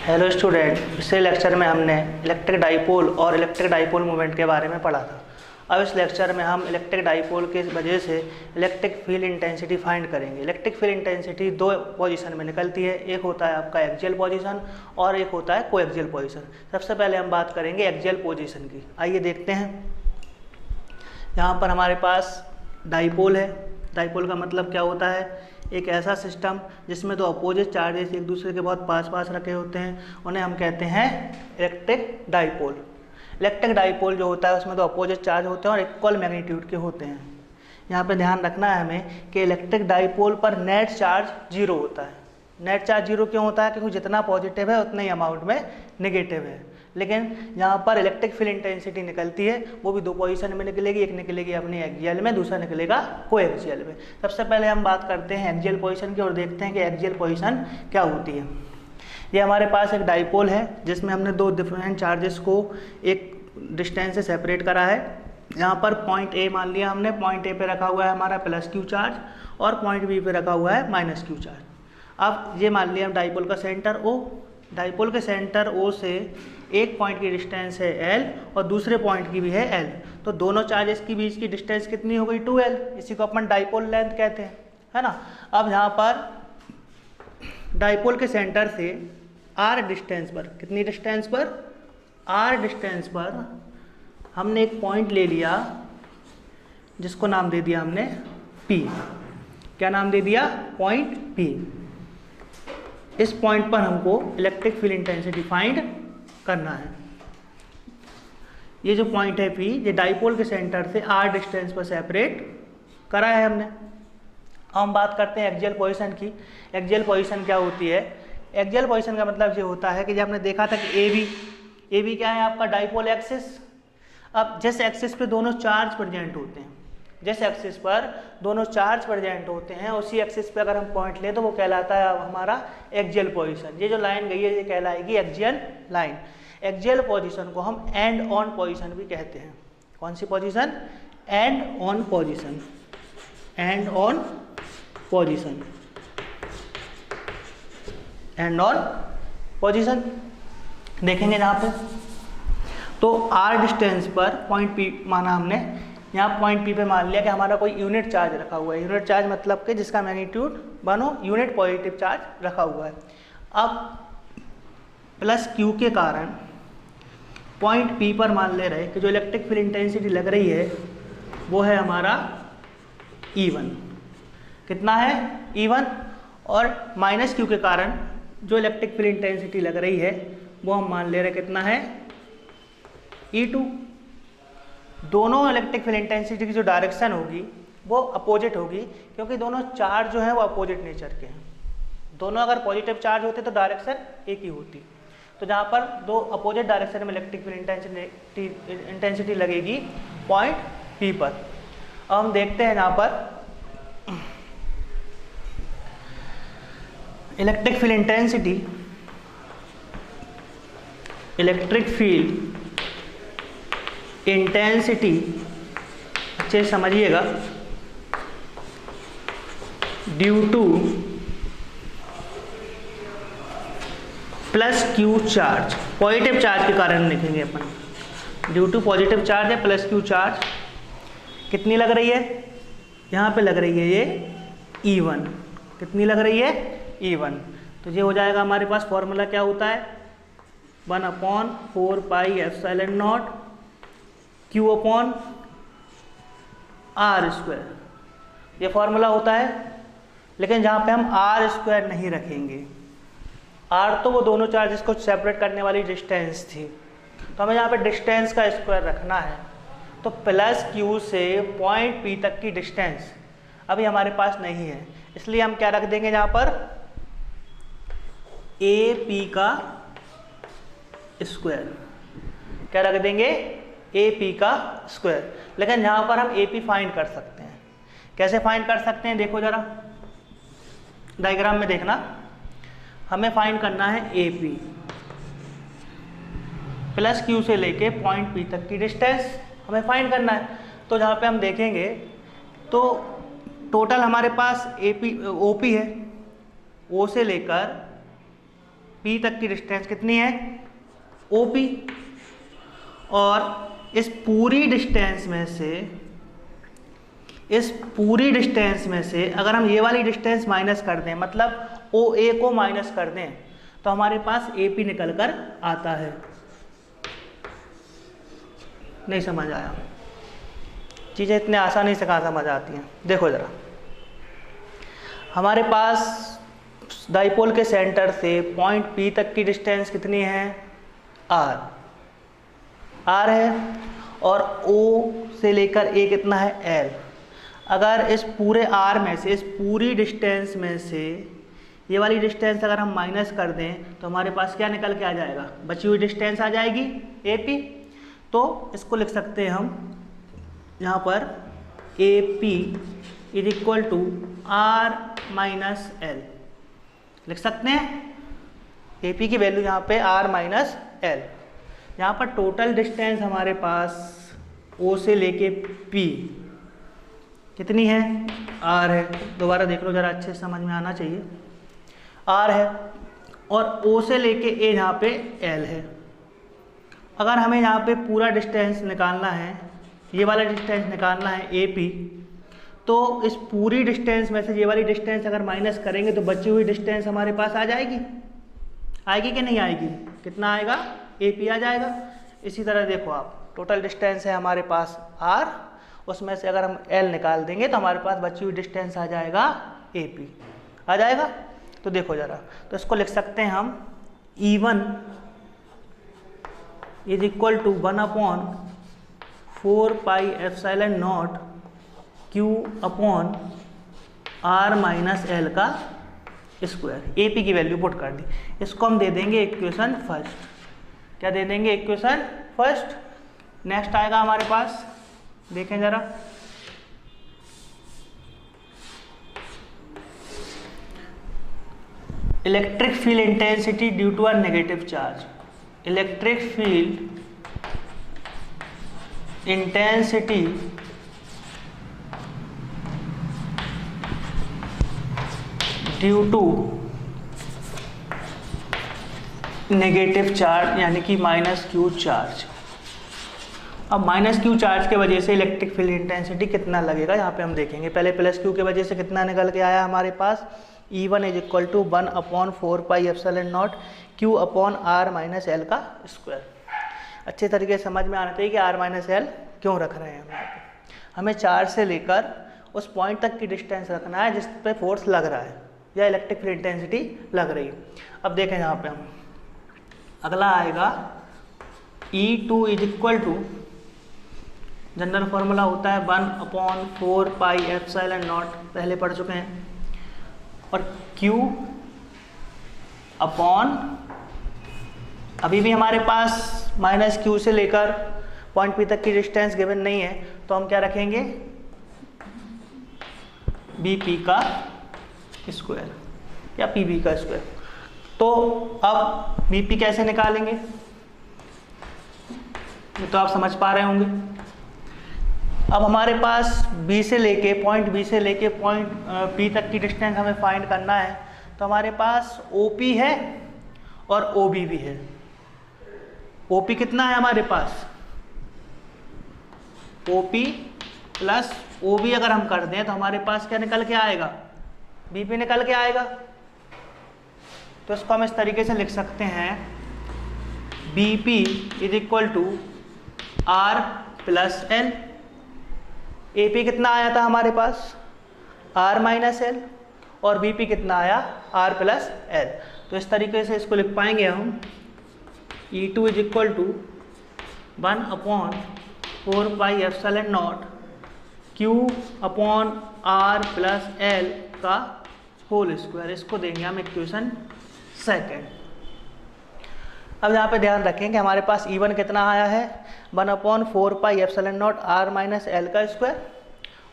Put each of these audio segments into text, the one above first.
Hello student, पिछले lecture में हमने इलेक्ट्रिक डाइपोल और इलेक्ट्रिक डाइपोल मूवमेंट के बारे में पढ़ा था। अब इस लेक्चर में हम इलेक्ट्रिक डाइपोल के वजह से इलेक्ट्रिक फील्ड इंटेंसिटी फाइंड करेंगे। इलेक्ट्रिक फील्ड इंटेंसिटी दो पोजीशन में निकलती है, एक होता है आपका एक्सियल पोजीशन और एक होता है कोएक्सियल पोजीशन। सबसे पहले हम बात करेंगे एक्सियल पोजीशन की। आइए देखते हैं। यहाँ पर हमारे पास डाइपोल है। डाइपोल का मतलब क्या होता है? एक ऐसा सिस्टम जिसमें दो अपोजिट चार्जेस एक दूसरे के बहुत पास पास रखे होते हैं, उन्हें हम कहते हैं इलेक्ट्रिक डाइपोल। इलेक्ट्रिक डाइपोल जो होता है उसमें दो अपोजिट चार्ज होते हैं और इक्वल मैग्नीट्यूड के होते हैं। यहाँ पे ध्यान रखना है हमें कि इलेक्ट्रिक डाइपोल पर नेट चार्ज जीरो होता है। नेट चार्ज जीरो क्यों होता है? क्योंकि जितना पॉजिटिव है उतना ही अमाउंट में नेगेटिव है। लेकिन यहाँ पर इलेक्ट्रिक फील्ड इंटेंसिटी निकलती है, वो भी दो पोजीशन में निकलेगी। एक निकलेगी अपनी एक्सियल में, दूसरा निकलेगा कोएक्सियल में। सबसे पहले हम बात करते हैं एक्सियल पोजीशन की और देखते हैं कि एक्सियल पोजीशन क्या होती है। ये हमारे पास एक डाइपोल है जिसमें हमने दो डिफरेंट चार्जेस को एक डिस्टेंस से सेपरेट करा है। यहाँ पर पॉइंट ए मान लिया हमने, पॉइंट ए पे रखा हुआ है हमारा प्लस क्यू चार्ज और पॉइंट बी पे रखा हुआ है माइनस क्यू चार्ज। अब ये मान लिया हम डाइपोल का सेंटर ओ। डाइपोल के सेंटर ओ से एक पॉइंट की डिस्टेंस है एल और दूसरे पॉइंट की भी है एल, तो दोनों चार्जेस के बीच की डिस्टेंस कितनी हो गई? 2l। इसी को अपन डाइपोल लेंथ कहते हैं, है ना। अब यहाँ पर डाइपोल के सेंटर से r डिस्टेंस पर, कितनी डिस्टेंस पर? r डिस्टेंस पर हमने एक पॉइंट ले लिया जिसको नाम दे दिया हमने P। क्या नाम दे दिया? Point P। इस पॉइंट पर हमको इलेक्ट्रिक फील्ड इंटेंसिटी फाइंड करना है। ये जो पॉइंट है P, ये डाइपोल के सेंटर से r डिस्टेंस पर सेपरेट करा है हमने। अब हम बात करते हैं एक्सियल पोजीशन की। एक्सियल पोजीशन क्या होती है? एक्सियल पोजीशन का मतलब ये होता है कि जब हमने देखा था कि ए बी क्या है आपका डाइपोल एक्सिस। अब जिस एक्सिस पे दोनों चार्ज प्रेजेंट होते हैं, जिस एक्सिस पर दोनों चार्ज प्रेजेंट होते हैं, उसी एक्सिस पे अगर हम पॉइंट लें तो वो कहलाता है हमारा एक्सियल पोजीशन। ये जो लाइन गई है ये कहलाएगी एक्सियल लाइन। एक्सियल पोजीशन को हम एंड ऑन पोजीशन भी कहते हैं। कौन सी position? End on position. End on position, end on position देखेंगे जहाँ पे। तो r डिस्टेंस पर पॉइंट P माना हमने, यहाँ पॉइंट P पे मान लिया कि हमारा कोई यूनिट चार्ज रखा हुआ है। यूनिट चार्ज मतलब कि जिसका मैग्नीट्यूड बनो यूनिट पॉजिटिव चार्ज रखा हुआ है। अब प्लस Q के कारण पॉइंट P पर मान ले रहे कि जो इलेक्ट्रिक फील्ड इंटेंसिटी लग रही है वो है हमारा E1। कितना है? E1। और माइनस Q के कारण जो इलेक्ट्रिक फील्ड इंटेंसिटी लग रही है वो हम मान ले रहे कितना है? E2। दोनों इलेक्ट्रिक फील्ड इंटेंसिटी की जो डायरेक्शन होगी वो अपोजिट होगी, क्योंकि दोनों चार्ज जो है वो अपोजिट नेचर के हैं। दोनों अगर पॉजिटिव चार्ज होते तो डायरेक्शन एक ही होती। तो जहाँ पर दो अपोजिट डायरेक्शन में इलेक्ट्रिक फील्ड इंटेंसिटी लगेगी पॉइंट P पर। अब हम देखते हैं यहाँ पर electric field intensity, electric field intensity अच्छे से समझिएगा, due two plus Q charge, positive charge के कारण लिखेंगे अपन। ड्यू टू पॉजिटिव चार्ज है प्लस क्यू चार्ज, कितनी लग रही है? यहाँ पे लग रही है ये E1। कितनी लग रही है? E1। तो ये हो जाएगा हमारे पास फॉर्मूला क्या होता है? 1/4 pi epsilon naught Q upon R square. ये फॉर्मूला होता है, लेकिन जहाँ पे हम R स्क्वायर नहीं रखेंगे। R तो वो दोनों चार्जेस को सेपरेट करने वाली डिस्टेंस थी, तो हमें यहाँ पे डिस्टेंस का स्क्वायर रखना है। तो प्लस Q से पॉइंट P तक की डिस्टेंस अभी हमारे पास नहीं है, इसलिए हम क्या रख देंगे यहाँ पर? AP का स्क्वायर। क्या रख देंगे? AP का स्क्वायर। लेकिन यहाँ पर हम AP फाइंड कर सकते हैं। कैसे फाइंड कर सकते हैं? देखो जरा डायग्राम में देखना। हमें फाइंड करना है AP, प्लस Q से लेके पॉइंट P तक की डिस्टेंस हमें फाइंड करना है। तो जहाँ पे हम देखेंगे तो टोटल हमारे पास OP है, O से लेकर P तक की डिस्टेंस कितनी है, OP, और इस पूरी डिस्टेंस में से अगर हम ये वाली डिस्टेंस माइनस कर दें, मतलब OA को माइनस कर दें, तो हमारे पास AP निकल कर आता है। नहीं समझ आया? चीज़ें इतने आसानी से कहाँ समझ आती हैं? देखो ज़रा, हमारे पास डाइपोल के सेंटर से पॉइंट P तक की डिस्टेंस कितनी है, R है, और O से लेकर A कितना है, L। अगर इस पूरे R में से, इस पूरी डिस्टेंस में से ये वाली डिस्टेंस अगर हम माइनस कर दें तो हमारे पास क्या निकल के आ जाएगा, बची हुई डिस्टेंस आ जाएगी AP। तो इसको लिख सकते हैं हम यहाँ पर AP is equal to R minus L, लिख सकते हैं। AP की वैल्यू यहाँ पे R माइनस L। यहाँ पर टोटल डिस्टेंस हमारे पास O से लेके P कितनी है, R है। दोबारा देख लो जरा, अच्छे से समझ में आना चाहिए। R है, और O से लेके A यहाँ पे L है। अगर हमें यहाँ पे पूरा डिस्टेंस निकालना है, ये वाला डिस्टेंस निकालना है AP, तो इस पूरी डिस्टेंस में से ये वाली डिस्टेंस अगर माइनस करेंगे तो बची हुई डिस्टेंस हमारे पास आ जाएगी, आएगी कि नहीं आएगी, कितना आएगा, AP आ जाएगा। इसी तरह देखो आप, टोटल डिस्टेंस है हमारे पास R, उसमें से अगर हम L निकाल देंगे तो हमारे पास बची हुई डिस्टेंस आ जाएगा AP, आ जाएगा। तो देखो ज़रा, तो इसको लिख सकते हैं हम E1 is equal to 1/4 pi epsilon naught Q upon R minus L का स्क्वायर। AP की वैल्यू पुट कर दी। इसको हम दे देंगे इक्वेशन फर्स्ट। क्या दे देंगे, इक्वेशन फर्स्ट। नेक्स्ट आएगा हमारे पास, देखें जरा, electric field intensity due to a negative charge. Electric field intensity due to negative charge, यानी कि -Q चार्ज। अब -Q चार्ज के वजह से इलेक्ट्रिक फील्ड इंटेंसिटी कितना लगेगा, यहाँ पे हम देखेंगे। पहले +Q के वजह से कितना निकल के आया हमारे पास, E1 is equal to 1/4 pi epsilon naught Q upon R minus L का स्क्वायर। अच्छे तरीके से समझ में आना चाहिए कि R माइनस L क्यों रख रहे हैं हम यहाँ पे। हमें चार्ज से लेकर उस पॉइंट तक की डिस्टेंस रखना है जिस पे फोर्स लग रहा है या इलेक्ट्रिक फील्ड इंटेंसिटी लग रही है। अब देखें यहाँ पे हम, अगला आएगा E2 is equal to, general formula होता है 1/4 पाई एप्सिलॉन नॉट, पहले पढ़ चुके हैं, और Q अपॉन, अभी भी हमारे पास -Q से लेकर पॉइंट P तक की डिस्टेंस गिवन नहीं है, तो हम क्या रखेंगे, BP का स्क्वायर या PB का स्क्वायर। तो अब BP कैसे निकालेंगे, ये तो आप समझ पा रहे होंगे। अब हमारे पास B से लेके, पॉइंट B से लेके पॉइंट P तक की डिस्टेंस हमें फाइंड करना है। तो हमारे पास OP है और OB भी है। OP कितना है हमारे पास, OP प्लस OB अगर हम कर दें तो हमारे पास क्या निकल के आएगा, BP निकल के आएगा। तो इसको हम इस तरीके से लिख सकते हैं, BP is equal to R plus L। AP कितना आया था हमारे पास, R माइनस L, और BP कितना आया, R प्लस L। तो इस तरीके से इसको लिख पाएंगे हम, E2 is equal to 1/4 pi epsilon naught Q upon R plus L का होल स्क्वायर। इसको देंगे हम इक्वेशन सेकेंड। अब यहाँ पे ध्यान रखें कि हमारे पास E1 कितना आया है, 1/4 pi epsilon not R minus L का स्क्वायर,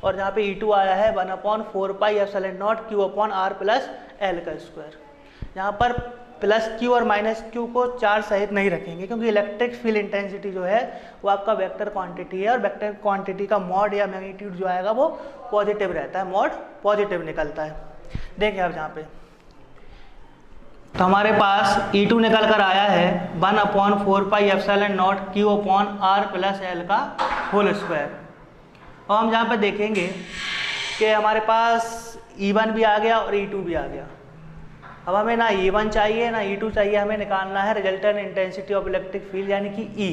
और यहाँ पे E2 आया है 1/4 pi epsilon naught Q upon R plus L का स्क्वायर। यहाँ पर +Q और -Q को चार्ज सहित नहीं रखेंगे, क्योंकि इलेक्ट्रिक फील्ड इंटेंसिटी जो है वो आपका वेक्टर क्वांटिटी है, और वेक्टर क्वांटिटी का मॉड या मैग्नीट्यूड जो आएगा वो पॉजिटिव रहता है, मॉड पॉजिटिव निकलता है। देखिए अब यहाँ पे तो हमारे पास E2 निकल कर आया है 1/4πε0 Q/r+L का होल स्क्वायर। और हम जहाँ पे देखेंगे कि हमारे पास E1 भी आ गया और E2 भी आ गया। अब हमें ना E1 चाहिए ना E2 चाहिए, हमें निकालना है resultant intensity of electric field यानी कि E।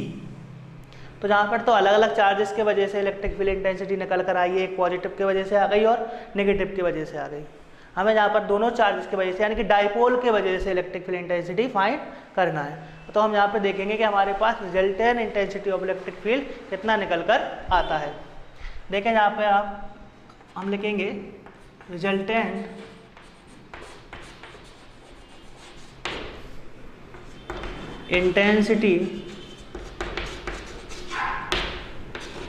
तो जहाँ पर तो अलग अलग चार्जेस के वजह से इलेक्ट्रिक फील्ड इंटेंसिटी निकल कर आई है, एक पॉजिटिव की वजह से आ गई और नेगेटिव की वजह से आ गई। हमें यहाँ पर दोनों चार्जेस की वजह से यानी कि डाइपोल के वजह से इलेक्ट्रिक फील्ड इंटेंसिटी फाइंड करना है। तो हम यहाँ पर देखेंगे कि हमारे पास resultant intensity of electric field कितना निकल कर आता है। देखें यहाँ पे हम लिखेंगे resultant intensity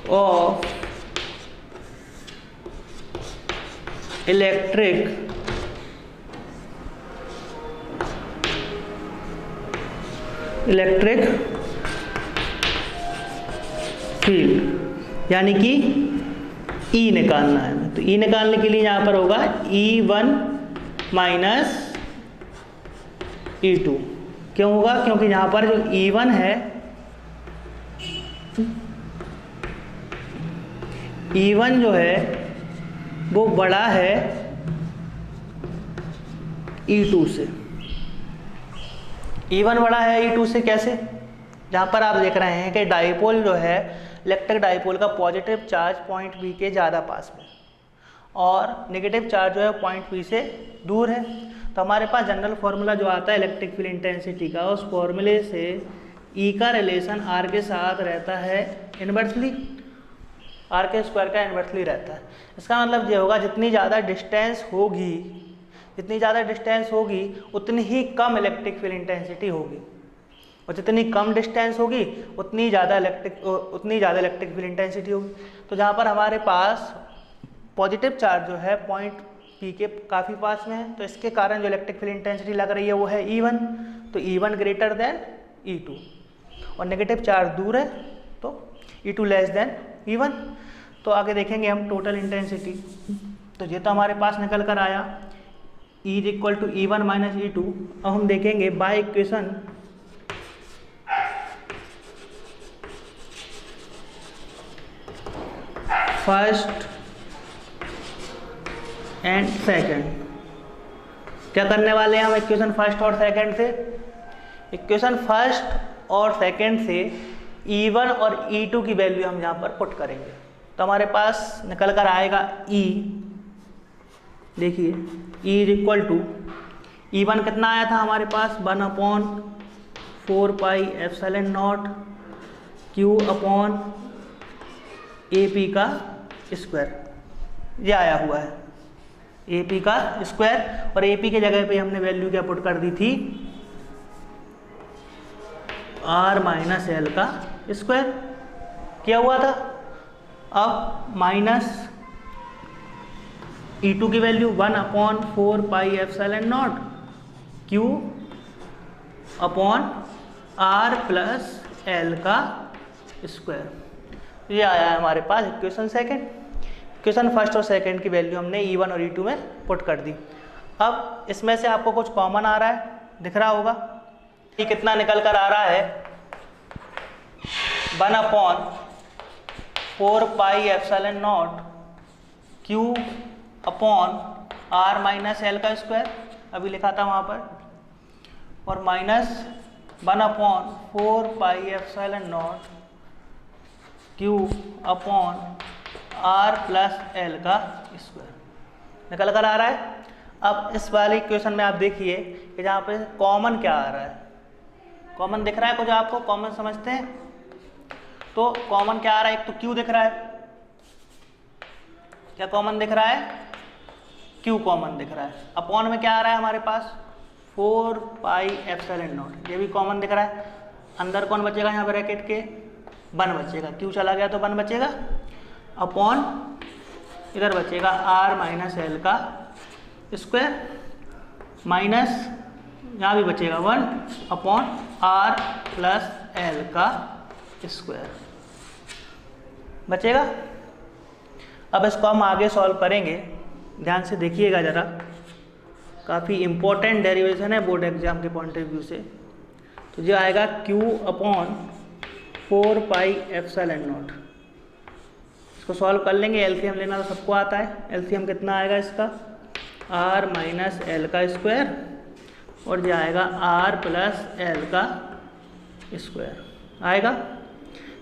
of electric field यानी कि E निकालना है। तो E निकालने के लिए यहाँ पर होगा E1 माइनस E2। क्यों होगा? क्योंकि यहाँ पर जो E1 है, E1 जो है वो बड़ा है E2 से। E1 बड़ा है E2 से कैसे? जहाँ पर आप देख रहे हैं कि डाइपोल जो है इलेक्ट्रिक डाइपोल का पॉजिटिव चार्ज पॉइंट बी के ज़्यादा पास में और नेगेटिव चार्ज जो है पॉइंट बी से दूर है। तो हमारे पास जनरल फार्मूला जो आता है इलेक्ट्रिक फील्ड इंटेंसिटी का, उस फॉर्मूले से E का रिलेशन R के साथ रहता है इन्वर्सली, R के स्क्वायर का इन्वर्सली रहता है। इसका मतलब ये होगा जितनी ज़्यादा डिस्टेंस होगी उतनी ही कम इलेक्ट्रिक फील्ड इंटेंसिटी होगी, और जितनी कम डिस्टेंस होगी उतनी ज़्यादा इलेक्ट्रिक फील्ड इंटेंसिटी होगी। तो जहाँ पर हमारे पास पॉजिटिव चार्ज जो है पॉइंट पी के काफ़ी पास में है, तो इसके कारण जो इलेक्ट्रिक फील्ड इंटेंसिटी लग रही है वो है E1। तो E1 ग्रेटर देन E2 और नेगेटिव चार्ज दूर है तो E2 लेस देन E1। तो आगे देखेंगे हम टोटल इंटेंसिटी। तो ये तो हमारे पास निकल कर आया E equal to E1 minus E2। अब हम देखेंगे by equation first and second. क्या करने वाले हैं हम इक्वेशन फर्स्ट और सेकंड से? इक्वेशन फर्स्ट और सेकंड से E1 और E2 की वैल्यू हम यहाँ पर पुट करेंगे। तो हमारे पास निकल कर आएगा E, देखिए E इक्वल टू E1 कितना आया था हमारे पास 1/4πε0 Q/AP का स्क्वायर, ये आया हुआ है AP का स्क्वायर। और AP के जगह पे हमने वैल्यू क्या पुट कर दी थी R-L का स्क्वायर किया हुआ था। अब माइनस E2 की वैल्यू 1/4πε0 Q/R+L का स्क्वायर। ये आया है हमारे पास इक्वेशन सेकंड। इक्वेशन फर्स्ट और सेकंड की वैल्यू हमने E1 और E2 में पुट कर दी। अब इसमें से आपको कुछ कॉमन आ रहा है, दिख रहा होगा। ये कितना निकल कर आ रहा है 1/4πε0 Q/R-L का स्क्वायर, अभी लिखा था वहाँ पर, और माइनस 1/4πε0 Q/R+L का स्क्वायर निकल कर आ रहा है। अब इस वाले इक्वेशन में आप देखिए कि जहाँ पे कॉमन क्या आ रहा है, कॉमन दिख रहा है कुछ आपको? कॉमन समझते हैं तो कॉमन क्या आ रहा है? एक तो Q दिख रहा है, क्या कॉमन दिख रहा है? Q कॉमन दिख रहा है। अपॉन में क्या आ रहा है हमारे पास 4πε0, ये भी कॉमन दिख रहा है। अंदर कौन बचेगा यहाँ ब्रैकेट के? 1 बचेगा, Q चला गया तो 1 बचेगा, अपॉन इधर बचेगा R-L का स्क्वायर, माइनस यहाँ भी बचेगा 1/R+L का स्क्वायर बचेगा। अब इसको हम आगे सॉल्व करेंगे, ध्यान से देखिएगा ज़रा, काफ़ी इम्पोर्टेंट डेरिवेशन है बोर्ड एग्जाम के पॉइंट ऑफ व्यू से। तो जो आएगा Q/4πε0। इसको सॉल्व कर लेंगे, एलसीएम लेना तो सबको आता है। एलसीएम कितना आएगा इसका, r माइनस एल का स्क्वायर और जो आएगा r प्लस एल का स्क्वायर आएगा।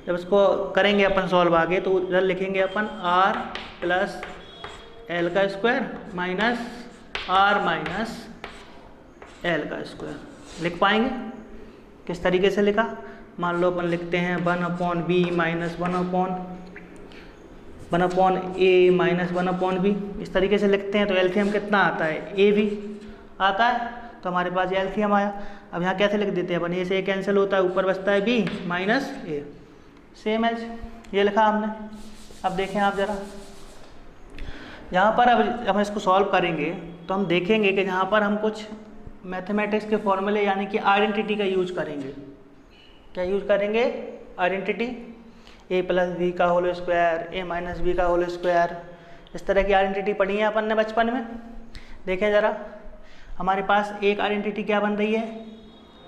जब इसको करेंगे अपन सॉल्व आगे तो उधर लिखेंगे अपन r प्लस एल का square minus r minus L का स्क्वायर। लिख पाएंगे? किस तरीके से लिखा, मान लो अपन लिखते हैं 1/b minus 1/a minus 1/b, इस तरीके से लिखते हैं। तो एलसीएम कितना आता है, a भी आता है, तो हमारे पास एलसीएम आया। अब यहाँ कैसे लिख देते हैं अपन, a से a कैंसिल होता है, ऊपर बचता है b minus a, same as ये लिखा हमने। अब देखें आप जरा यहाँ पर, अब हम इसको सॉल्व करेंगे तो हम देखेंगे कि यहाँ पर हम कुछ मैथमेटिक्स के फॉर्मूले यानी कि आइडेंटिटी का यूज करेंगे। क्या यूज करेंगे, आइडेंटिटी, a प्लस बी का whole square, a minus b का होल स्क्वायर, इस तरह की आइडेंटिटी पढ़ी है अपन ने बचपन में। देखें ज़रा, हमारे पास एक आइडेंटिटी क्या बन रही है,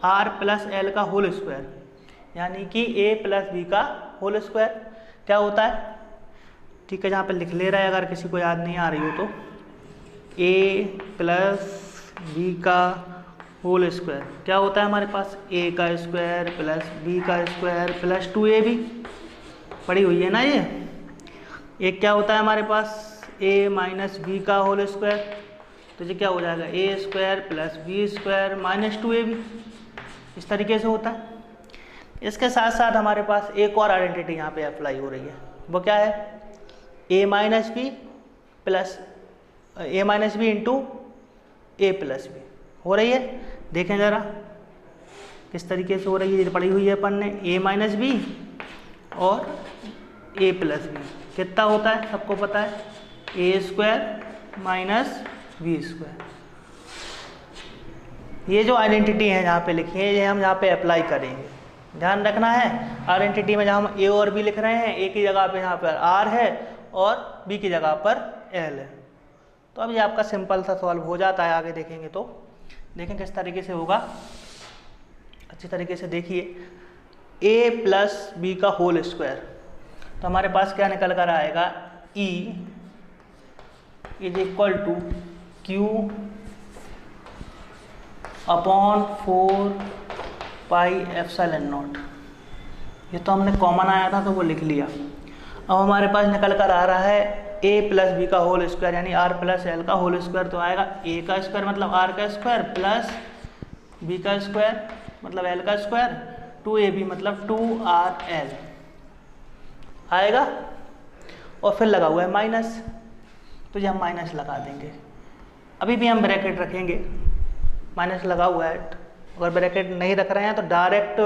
r प्लस एल का होल स्क्वायर, यानी कि a प्लस बी का होल स्क्वायर क्या होता है, ठीक है, जहाँ पे लिख ले रहा है अगर किसी को याद नहीं आ रही हो तो, a प्लस बी का होल स्क्वायर क्या होता है हमारे पास, a का स्क्वायर प्लस b का स्क्वायर प्लस 2ab, पड़ी हुई है ना ये। एक क्या होता है हमारे पास, a माइनस बी का होल स्क्वायर, तो ये क्या हो जाएगा, a square plus b square minus 2ab, इस तरीके से होता है। इसके साथ साथ हमारे पास एक और आइडेंटिटी यहाँ पे अप्लाई हो रही है, वो क्या है, a minus b plus a minus b into a plus b हो रही है। देखें ज़रा किस तरीके से हो रही है, ये पढ़ी हुई है अपन ने, a माइनस बी और a प्लस बी कितना होता है सबको पता है, a square minus b square. ये जो आइडेंटिटी है यहाँ पे लिखी है, ये हम यहाँ पे अप्लाई करेंगे। ध्यान रखना है, आइडेंटिटी में जहाँ हम a और b लिख रहे हैं, a की जगह पे यहाँ पर r है और b की जगह पर l है। तो अब ये आपका सिंपल सा सॉल्व हो जाता है। आगे देखेंगे तो देखें किस तरीके से होगा, अच्छी तरीके से देखिए, a प्लस बी का होल स्क्वायर, तो हमारे पास क्या निकल कर आएगा, e is equal to q upon 4πε0। ये तो हमने कॉमन आया था तो वो लिख लिया। अब हमारे पास निकल कर आ रहा है a प्लस बी का होल स्क्वायर यानी r प्लस एल का होल स्क्वायर, तो आएगा a का स्क्वायर मतलब r का स्क्वायर प्लस b का स्क्वायर मतलब l का स्क्वायर 2ab मतलब 2rl आएगा। और फिर लगा हुआ है माइनस, तो ये हम माइनस लगा देंगे। अभी भी हम ब्रैकेट रखेंगे, माइनस लगा हुआ है, अगर ब्रैकेट नहीं रख रहे हैं तो डायरेक्ट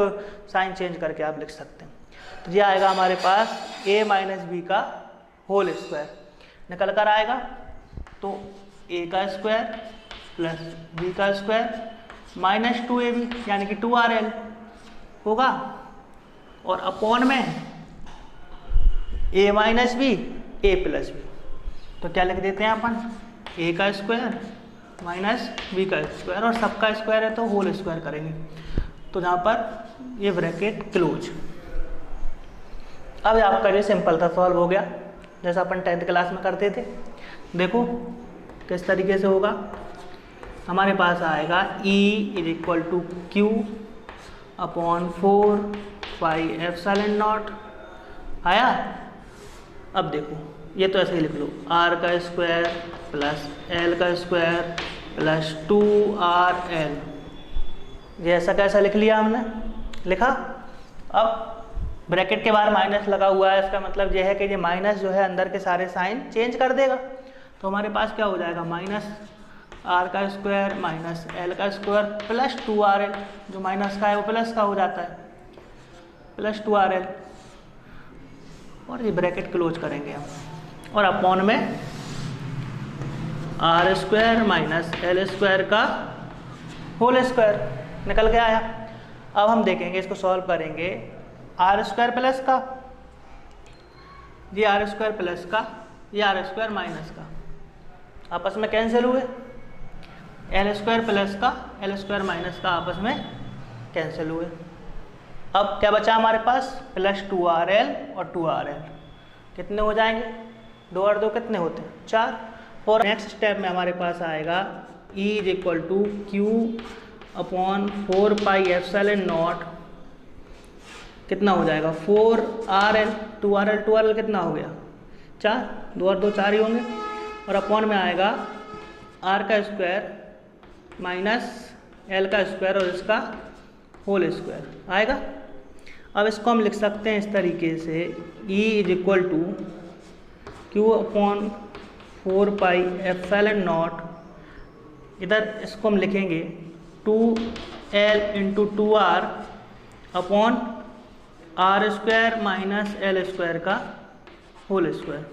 साइन चेंज करके आप लिख सकते हैं। तो ये आएगा हमारे पास a माइनस बी का होल स्क्वायर निकल कर आएगा, तो a का स्क्वायर प्लस b का स्क्वायर माइनस 2ab यानी कि 2rl होगा, और अपॉन में a minus b a plus b, तो क्या लिख देते हैं अपन, a का स्क्वायर माइनस b का स्क्वायर, और सबका स्क्वायर है तो होल स्क्वायर करेंगे, तो जहाँ पर ये ब्रैकेट क्लोज। अब आपका ये सिंपल था सॉल्व हो गया, जैसा अपन 10th क्लास में करते थे। देखो किस तरीके से होगा, हमारे पास आएगा e is equal to Q upon 4πε0 आया। अब देखो ये तो ऐसे ही लिख लो, r का स्क्वायर प्लस l का स्क्वायर प्लस 2rl, ये ऐसा कैसा लिख लिया हमने, लिखा। अब ब्रैकेट के बाहर माइनस लगा हुआ है, इसका मतलब यह है कि ये माइनस जो है अंदर के सारे साइन चेंज कर देगा, तो हमारे पास क्या हो जाएगा, माइनस r का स्क्वायर माइनस l का स्क्वायर प्लस 2rl, जो माइनस का है वो प्लस का हो जाता है, प्लस 2rl, और ये ब्रैकेट क्लोज करेंगे हम, और अपॉन में r square minus l square का होल स्क्वायर निकल के आया। अब हम देखेंगे, इसको सॉल्व करेंगे, आर स्क्वायर प्लस का, ये आर स्क्वायर प्लस का, ये आर स्क्वायर माइनस का आपस में कैंसिल हुए, एल स्क्वायर प्लस का एल स्क्वायर माइनस का आपस में कैंसिल हुए। अब क्या बचा हमारे पास, प्लस 2RL और 2RL कितने हो जाएंगे, 2 और 2 कितने होते हैं, 4। और नेक्स्ट स्टेप में हमारे पास आएगा E is equal to Q upon 4πε0 कितना हो जाएगा 4RL 2RL कितना हो गया 4, 2 और 2 4 ही होंगे, और अपॉन में आएगा R का स्क्वायर माइनस L का स्क्वायर और इसका होल स्क्वायर आएगा। अब इसको हम लिख सकते हैं इस तरीके से E is equal to Q upon 4πε0, इधर इसको हम लिखेंगे 2L into 2R upon R square minus L square का होल स्क्वायर।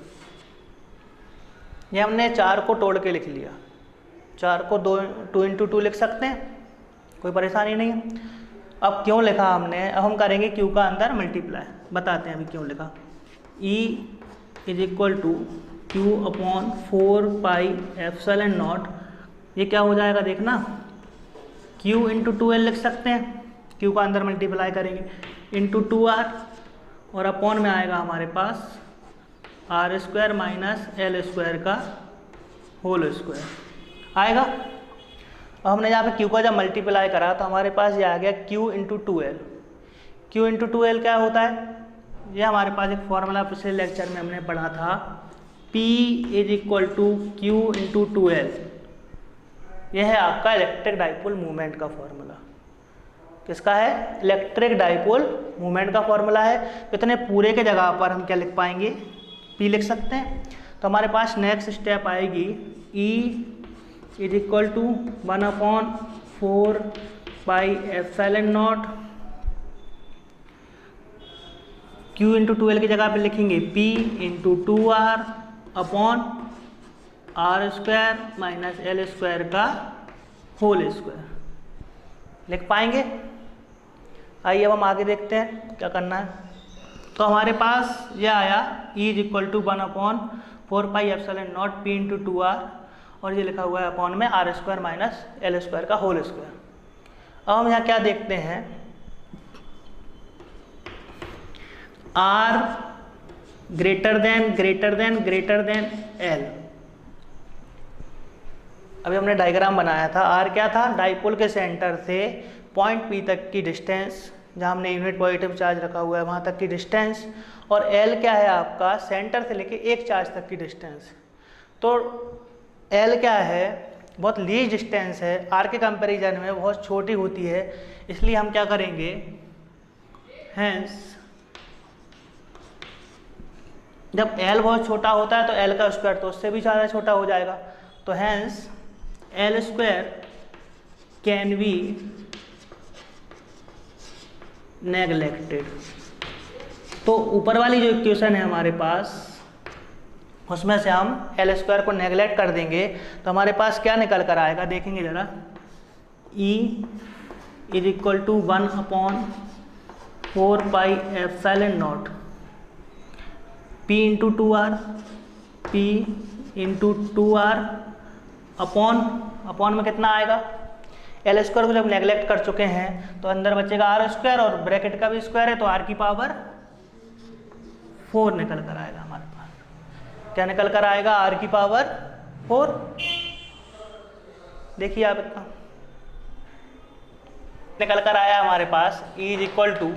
ये हमने 4 को तोड़ के लिख लिया, 4 को 2 इंटू 2 लिख सकते हैं, कोई परेशानी नहीं है। अब क्यों लिखा हमने, अब हम करेंगे क्यू का अंदर मल्टीप्लाई, बताते हैं अभी क्यों लिखा। E is equal to Q upon 4πε0, ये क्या हो जाएगा देखना, Q इंटू 2L लिख सकते हैं, Q का अंदर मल्टीप्लाई करेंगे इंटू 2R, और अपॉन में आएगा हमारे पास R square minus L square का होल स्क्वायर आएगा। अब हमने यहाँ पे Q का जब मल्टीप्लाई करा तो हमारे पास ये आ गया Q into 2L। Q into 2L क्या होता है, ये हमारे पास एक फॉर्मूला पिछले लेक्चर में हमने पढ़ा था, P is equal to Q into 2L। यह है आपका इलेक्ट्रिक डाइपोल मूवमेंट का फॉर्मूला। किसका है, इलेक्ट्रिक डाइपोल मूवमेंट का फॉर्मूला है। तो इतने पूरे के जगह पर हम क्या लिख पाएंगे, P लिख सकते हैं। तो हमारे पास नेक्स्ट स्टेप आएगी E is equal to 1/4πε0, Q into 2L की जगह पे लिखेंगे P into 2R upon R square minus L square का होल स्क्वायर लिख पाएंगे। आइए अब हम आगे देखते हैं क्या करना है। तो हमारे पास यह आया E is equal to 1/4πε0 P into 2R, और ये लिखा हुआ है अपॉन में R square minus L square का होल स्क्वायर। अब हम यहाँ क्या देखते हैं, R ग्रेटर देन L। अभी हमने डायग्राम बनाया था, R क्या था, डाइपोल के सेंटर से पॉइंट P तक की डिस्टेंस, जहाँ हमने यूनिट पॉजिटिव चार्ज रखा हुआ है वहाँ तक की डिस्टेंस, और L क्या है आपका, सेंटर से लेके एक चार्ज तक की डिस्टेंस। तो L क्या है, बहुत लीस्ट डिस्टेंस है, R के कंपैरिजन में बहुत छोटी होती है, इसलिए हम क्या करेंगे, हेंस जब L बहुत छोटा होता है तो L का स्क्वायर तो उससे भी ज़्यादा छोटा हो जाएगा। तो hence L square can be neglected. तो ऊपर वाली जो इक्वेशन है हमारे पास, उसमें से हम L स्क्वायर को नेगलेक्ट कर देंगे तो हमारे पास क्या निकल कर आएगा, देखेंगे ज़रा। E is equal to 1/4πε0 P into 2R, P into 2R upon में कितना आएगा, L स्क्वायर को जब नेगलेक्ट कर चुके हैं तो अंदर बचेगा R स्क्वायर, और ब्रैकेट का भी स्क्वायर है तो R की पावर 4 निकल कर आएगा हमारे पास। क्या निकल कर आएगा, R की पावर 4। देखिए आप इतना निकल कर आया हमारे पास E इज इक्वल टू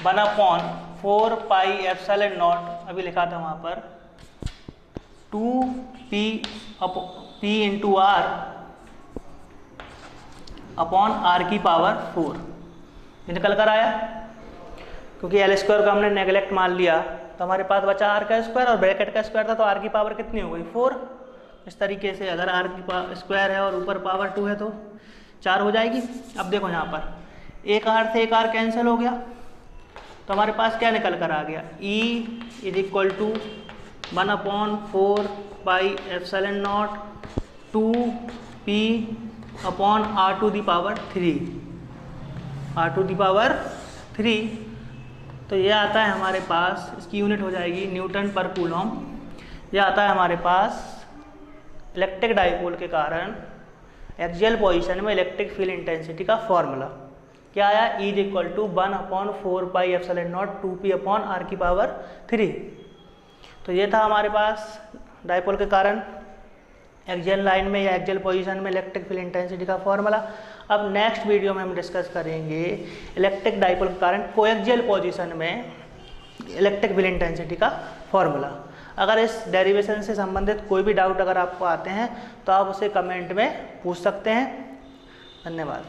1/4πε0, अभी लिखा था वहाँ पर 2P into R upon R की पावर 4, ये निकल कर आया। क्योंकि L स्क्वायर को हमने नेगलेक्ट मान लिया तो हमारे पास बचा R का स्क्वायर, और ब्रैकेट का स्क्वायर था तो R की पावर कितनी हो गई, 4। इस तरीके से अगर R की स्क्वायर है और ऊपर पावर 2 है तो 4 हो जाएगी। अब देखो यहाँ पर एक R से एक R कैंसिल हो गया तो हमारे पास क्या निकल कर आ गया, E is equal to 1/4πε0 2P upon R to the power 3। तो ये आता है हमारे पास, इसकी यूनिट हो जाएगी न्यूटन पर कूलम। ये आता है हमारे पास इलेक्ट्रिक डाइपोल के कारण एक्सियल पोजीशन में इलेक्ट्रिक फील्ड इंटेंसिटी का फॉर्मूला क्या आया, इज इक्वल टू 1/4πε0 2p/r⁻3। तो ये था हमारे पास डायपोल के कारण एक्सियल लाइन में या एक्सियल पोजीशन में इलेक्ट्रिक फील्ड इंटेंसिटी का फॉर्मूला। अब नेक्स्ट वीडियो में हम डिस्कस करेंगे इलेक्ट्रिक डायपोल के कारण कोएक्सियल पोजीशन में इलेक्ट्रिक फील्ड इंटेंसिटी का फॉर्मूला। अगर इस डेरिवेशन से संबंधित कोई भी डाउट अगर आपको आते हैं तो आप उसे कमेंट में पूछ सकते हैं। धन्यवाद।